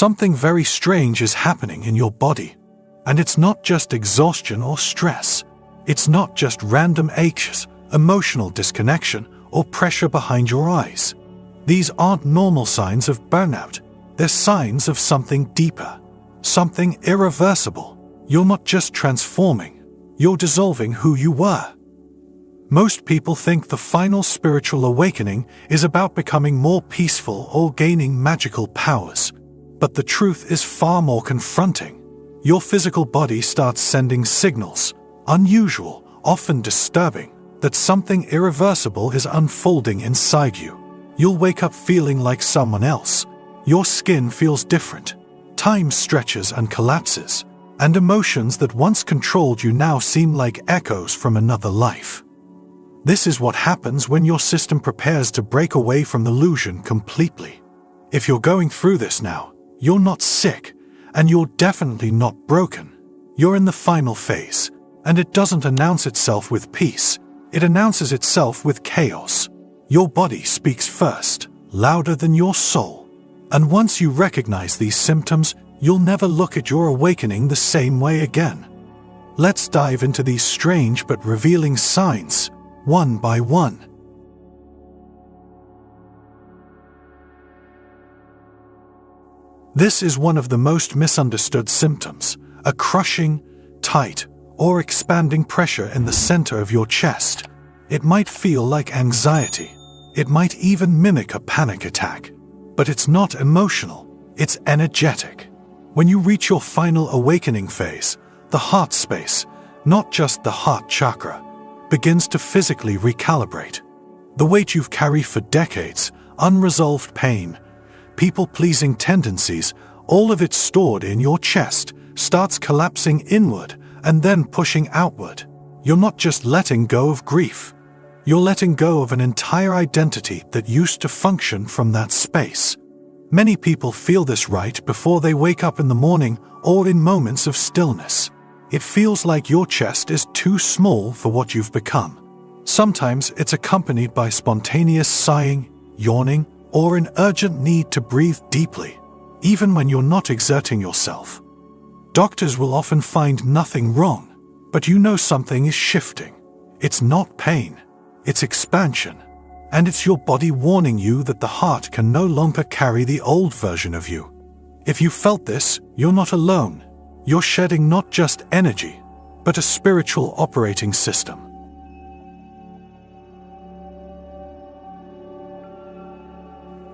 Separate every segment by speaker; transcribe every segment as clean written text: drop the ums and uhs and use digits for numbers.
Speaker 1: Something very strange is happening in your body. And it's not just exhaustion or stress. It's not just random aches, emotional disconnection, or pressure behind your eyes. These aren't normal signs of burnout. They're signs of something deeper, something irreversible. You're not just transforming, you're dissolving who you were. Most people think the final spiritual awakening is about becoming more peaceful or gaining magical powers. But the truth is far more confronting. Your physical body starts sending signals, unusual, often disturbing, that something irreversible is unfolding inside you. You'll wake up feeling like someone else. Your skin feels different. Time stretches and collapses, and emotions that once controlled you now seem like echoes from another life. This is what happens when your system prepares to break away from the illusion completely. If you're going through this now, you're not sick, and you're definitely not broken. You're in the final phase, and it doesn't announce itself with peace. It announces itself with chaos. Your body speaks first, louder than your soul. And once you recognize these symptoms, you'll never look at your awakening the same way again. Let's dive into these strange but revealing signs, one by one. This is one of the most misunderstood symptoms, a crushing, tight, or expanding pressure in the center of your chest. It might feel like anxiety. It might even mimic a panic attack. But it's not emotional, it's energetic. When you reach your final awakening phase, the heart space, not just the heart chakra, begins to physically recalibrate. The weight you've carried for decades, unresolved pain, people-pleasing tendencies, all of it stored in your chest, starts collapsing inward and then pushing outward. You're not just letting go of grief. You're letting go of an entire identity that used to function from that space. Many people feel this right before they wake up in the morning or in moments of stillness. It feels like your chest is too small for what you've become. Sometimes it's accompanied by spontaneous sighing, yawning, or an urgent need to breathe deeply, even when you're not exerting yourself. Doctors will often find nothing wrong, but you know something is shifting. It's not pain. It's expansion, and it's your body warning you that the heart can no longer carry the old version of you. If you felt this, you're not alone. You're shedding not just energy, but a spiritual operating system.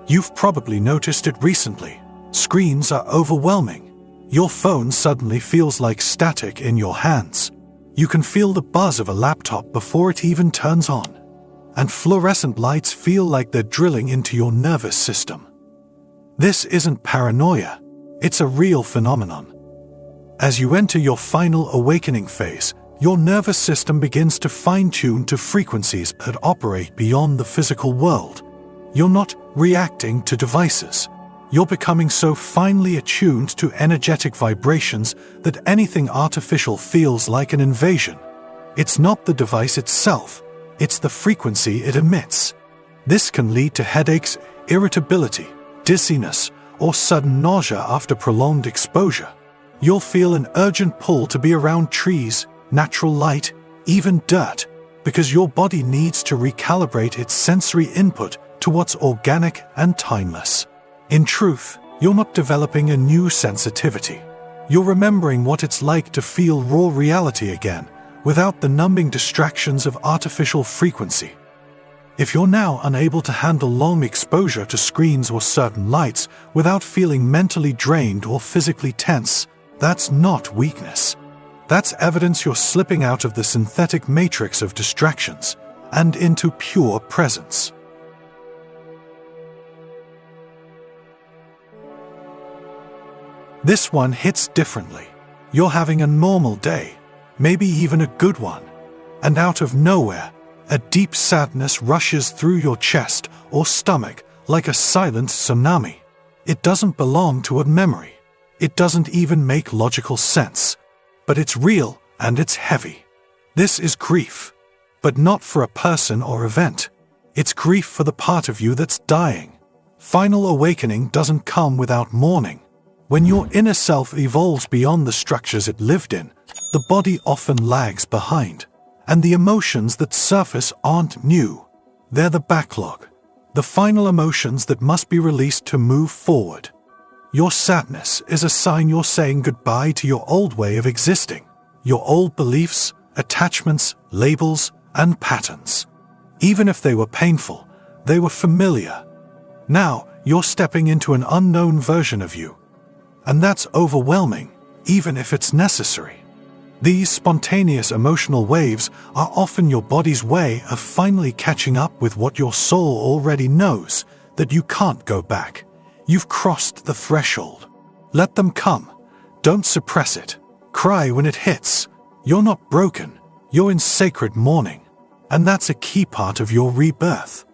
Speaker 1: You've probably noticed it recently. Screens are overwhelming. Your phone suddenly feels like static in your hands. You can feel the buzz of a laptop before it even turns on. And fluorescent lights feel like they're drilling into your nervous system. This isn't paranoia, it's a real phenomenon. As you enter your final awakening phase, your nervous system begins to fine-tune to frequencies that operate beyond the physical world. You're not reacting to devices. You're becoming so finely attuned to energetic vibrations that anything artificial feels like an invasion. It's not the device itself. It's the frequency it emits. This can lead to headaches, irritability, dizziness, or sudden nausea after prolonged exposure. You'll feel an urgent pull to be around trees, natural light, even dirt, because your body needs to recalibrate its sensory input to what's organic and timeless. In truth, you're not developing a new sensitivity. You're remembering what it's like to feel raw reality again, without the numbing distractions of artificial frequency. If you're now unable to handle long exposure to screens or certain lights without feeling mentally drained or physically tense, that's not weakness. That's evidence you're slipping out of the synthetic matrix of distractions and into pure presence. This one hits differently. You're having a normal day, maybe even a good one, and out of nowhere, a deep sadness rushes through your chest or stomach like a silent tsunami. It doesn't belong to a memory. It doesn't even make logical sense. But it's real and it's heavy. This is grief, but not for a person or event. It's grief for the part of you that's dying. Final awakening doesn't come without mourning. When your inner self evolves beyond the structures it lived in, the body often lags behind, and the emotions that surface aren't new. They're the backlog, the final emotions that must be released to move forward. Your sadness is a sign you're saying goodbye to your old way of existing, your old beliefs, attachments, labels, and patterns. Even if they were painful, they were familiar. Now, you're stepping into an unknown version of you. And that's overwhelming, even if it's necessary. These spontaneous emotional waves are often your body's way of finally catching up with what your soul already knows, that you can't go back. You've crossed the threshold. Let them come. Don't suppress it. Cry when it hits. You're not broken. You're in sacred mourning. And that's a key part of your rebirth.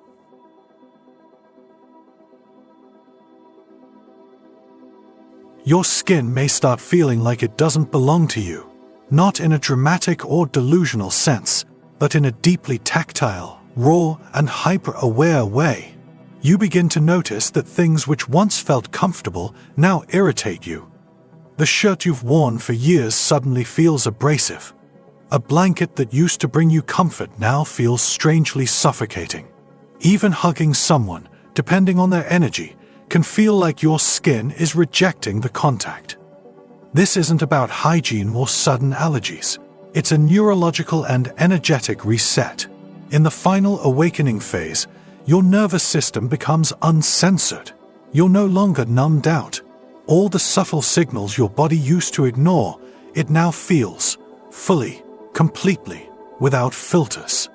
Speaker 1: Your skin may start feeling like it doesn't belong to you, not in a dramatic or delusional sense, but in a deeply tactile, raw, and hyper-aware way. You begin to notice that things which once felt comfortable now irritate you. The shirt you've worn for years suddenly feels abrasive. A blanket that used to bring you comfort now feels strangely suffocating. Even hugging someone, depending on their energy, can feel like your skin is rejecting the contact. This isn't about hygiene or sudden allergies. It's a neurological and energetic reset. In the final awakening phase, your nervous system becomes uncensored. You're no longer numbed out. All the subtle signals your body used to ignore, it now feels, fully, completely, without filters.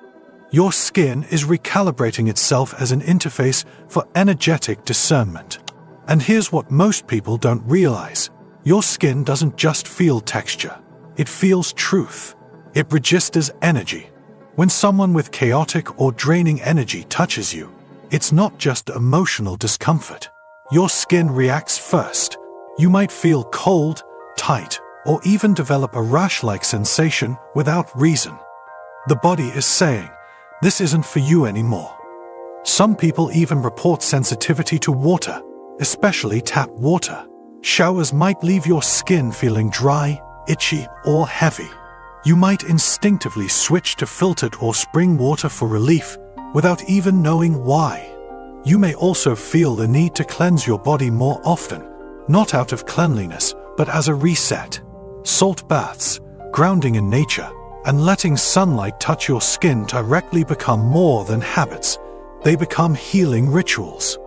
Speaker 1: Your skin is recalibrating itself as an interface for energetic discernment. And here's what most people don't realize. Your skin doesn't just feel texture. It feels truth. It registers energy. When someone with chaotic or draining energy touches you, it's not just emotional discomfort. Your skin reacts first. You might feel cold, tight, or even develop a rash-like sensation without reason. The body is saying, "This isn't for you anymore." Some people even report sensitivity to water, especially tap water. Showers might leave your skin feeling dry, itchy, or heavy. You might instinctively switch to filtered or spring water for relief, without even knowing why. You may also feel the need to cleanse your body more often, not out of cleanliness, but as a reset. Salt baths, grounding in nature, and letting sunlight touch your skin directly become more than habits. They become healing rituals.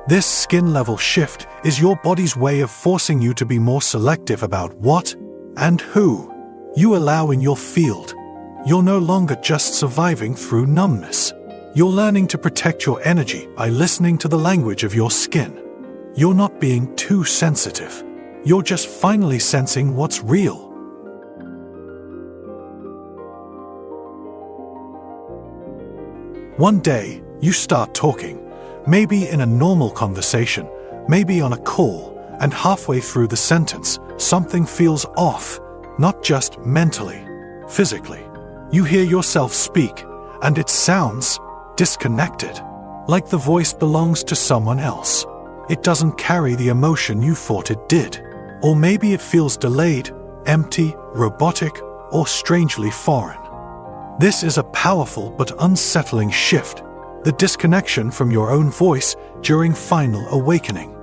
Speaker 1: This skin-level shift is your body's way of forcing you to be more selective about what and who you allow in your field. You're no longer just surviving through numbness. You're learning to protect your energy by listening to the language of your skin. You're not being too sensitive. You're just finally sensing what's real. One day, you start talking, maybe in a normal conversation, maybe on a call, and halfway through the sentence, something feels off, not just mentally, physically. You hear yourself speak, and it sounds disconnected, like the voice belongs to someone else. It doesn't carry the emotion you thought it did. Or maybe it feels delayed, empty, robotic, or strangely foreign. This is a powerful but unsettling shift, the disconnection from your own voice during final awakening.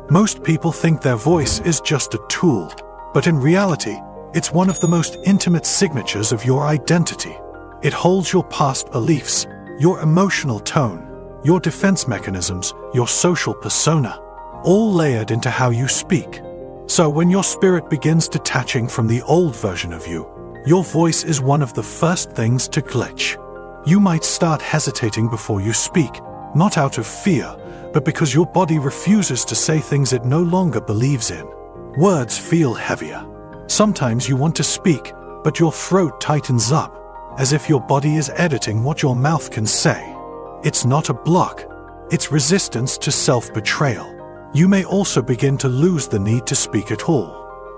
Speaker 1: Most people think their voice is just a tool, but in reality, it's one of the most intimate signatures of your identity. It holds your past beliefs, your emotional tone, your defense mechanisms, your social persona, all layered into how you speak. So when your spirit begins detaching from the old version of you, your voice is one of the first things to glitch. You might start hesitating before you speak, not out of fear, but because your body refuses to say things it no longer believes in. Words feel heavier. Sometimes you want to speak, but your throat tightens up, as if your body is editing what your mouth can say. It's not a block. It's resistance to self-betrayal. You may also begin to lose the need to speak at all.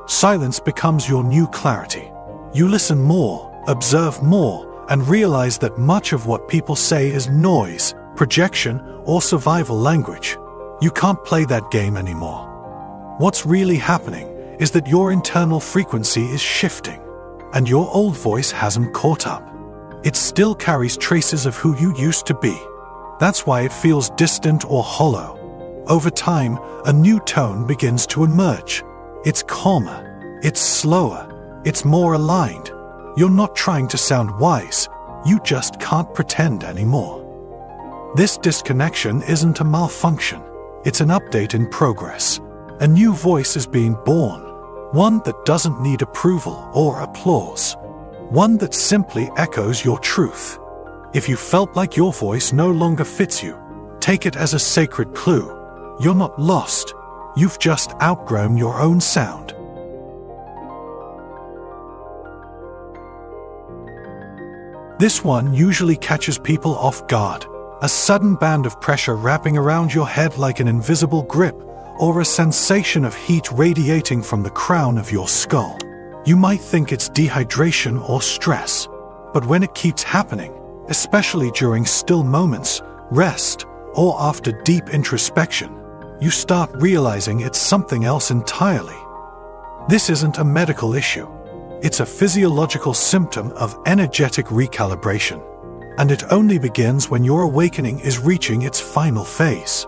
Speaker 1: Silence becomes your new clarity. You listen more, observe more, and realize that much of what people say is noise, projection, or survival language. You can't play that game anymore. What's really happening is that your internal frequency is shifting, and your old voice hasn't caught up. It still carries traces of who you used to be. That's why it feels distant or hollow. Over time, a new tone begins to emerge. It's calmer, it's slower, it's more aligned. You're not trying to sound wise, you just can't pretend anymore. This disconnection isn't a malfunction, it's an update in progress. A new voice is being born, one that doesn't need approval or applause, one that simply echoes your truth. If you felt like your voice no longer fits you, take it as a sacred clue. You're not lost, you've just outgrown your own sound. This one usually catches people off guard. A sudden band of pressure wrapping around your head like an invisible grip, or a sensation of heat radiating from the crown of your skull. You might think it's dehydration or stress, but when it keeps happening, especially during still moments, rest, or after deep introspection, you start realizing it's something else entirely. This isn't a medical issue. It's a physiological symptom of energetic recalibration, and it only begins when your awakening is reaching its final phase.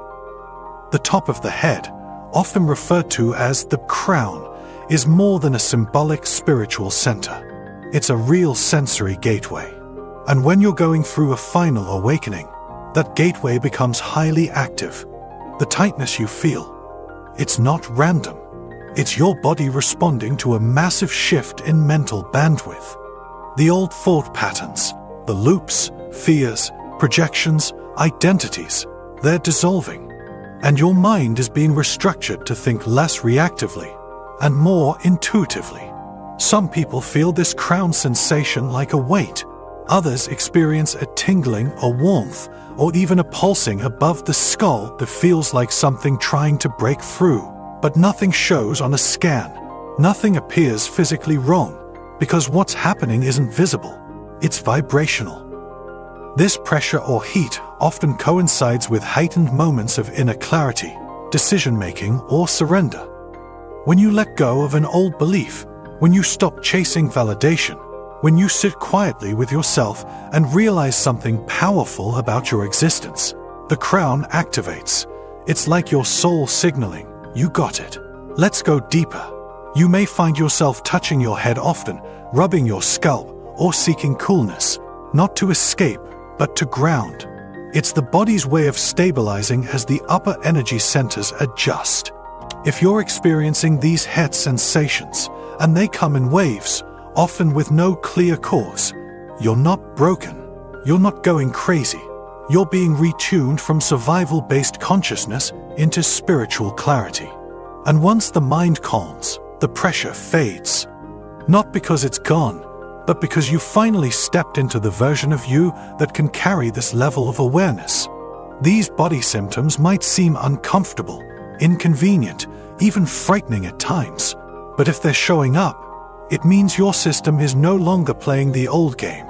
Speaker 1: The top of the head, often referred to as the crown, is more than a symbolic spiritual center. It's a real sensory gateway. And when you're going through a final awakening, that gateway becomes highly active. The tightness you feel, it's not random. It's your body responding to a massive shift in mental bandwidth. The old thought patterns, the loops, fears, projections, identities, they're dissolving. And your mind is being restructured to think less reactively and more intuitively. Some people feel this crown sensation like a weight. Others experience a tingling, a warmth, or even a pulsing above the skull that feels like something trying to break through. But nothing shows on a scan. Nothing appears physically wrong, because what's happening isn't visible. It's vibrational. This pressure or heat often coincides with heightened moments of inner clarity, decision-making, or surrender. When you let go of an old belief, when you stop chasing validation, when you sit quietly with yourself and realize something powerful about your existence, the crown activates. It's like your soul signaling, you got it. Let's go deeper. You may find yourself touching your head often, rubbing your scalp, or seeking coolness, not to escape, but to ground. It's the body's way of stabilizing as the upper energy centers adjust. If you're experiencing these head sensations, and they come in waves, often with no clear cause, you're not broken. You're not going crazy. You're being retuned from survival-based consciousness into spiritual clarity. And once the mind calms, the pressure fades. Not because it's gone, but because you finally stepped into the version of you that can carry this level of awareness. These body symptoms might seem uncomfortable, inconvenient, even frightening at times, but if they're showing up, it means your system is no longer playing the old game.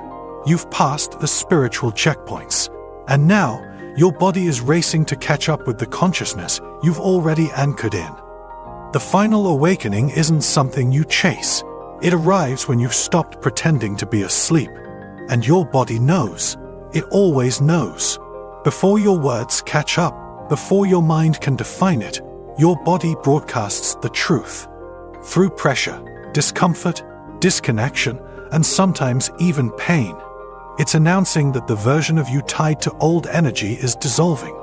Speaker 1: You've passed the spiritual checkpoints, and now your body is racing to catch up with the consciousness you've already anchored in. The final awakening isn't something you chase. It arrives when you've stopped pretending to be asleep, and your body knows. It always knows. Before your words catch up, before your mind can define it, your body broadcasts the truth. Through pressure, discomfort, disconnection, and sometimes even pain, it's announcing that the version of you tied to old energy is dissolving.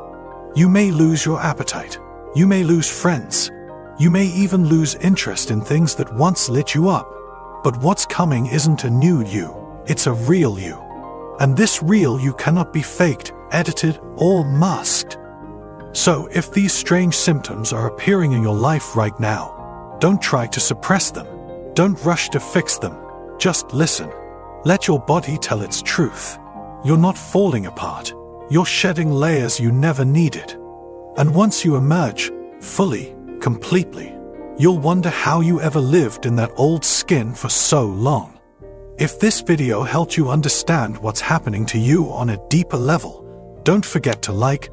Speaker 1: You may lose your appetite. You may lose friends. You may even lose interest in things that once lit you up. But what's coming isn't a new you, it's a real you. And this real you cannot be faked, edited, or masked. So if these strange symptoms are appearing in your life right now, don't try to suppress them. Don't rush to fix them. Just listen. Let your body tell its truth. You're not falling apart. You're shedding layers you never needed. And once you emerge, fully, completely, you'll wonder how you ever lived in that old skin for so long. If this video helped you understand what's happening to you on a deeper level, don't forget to like,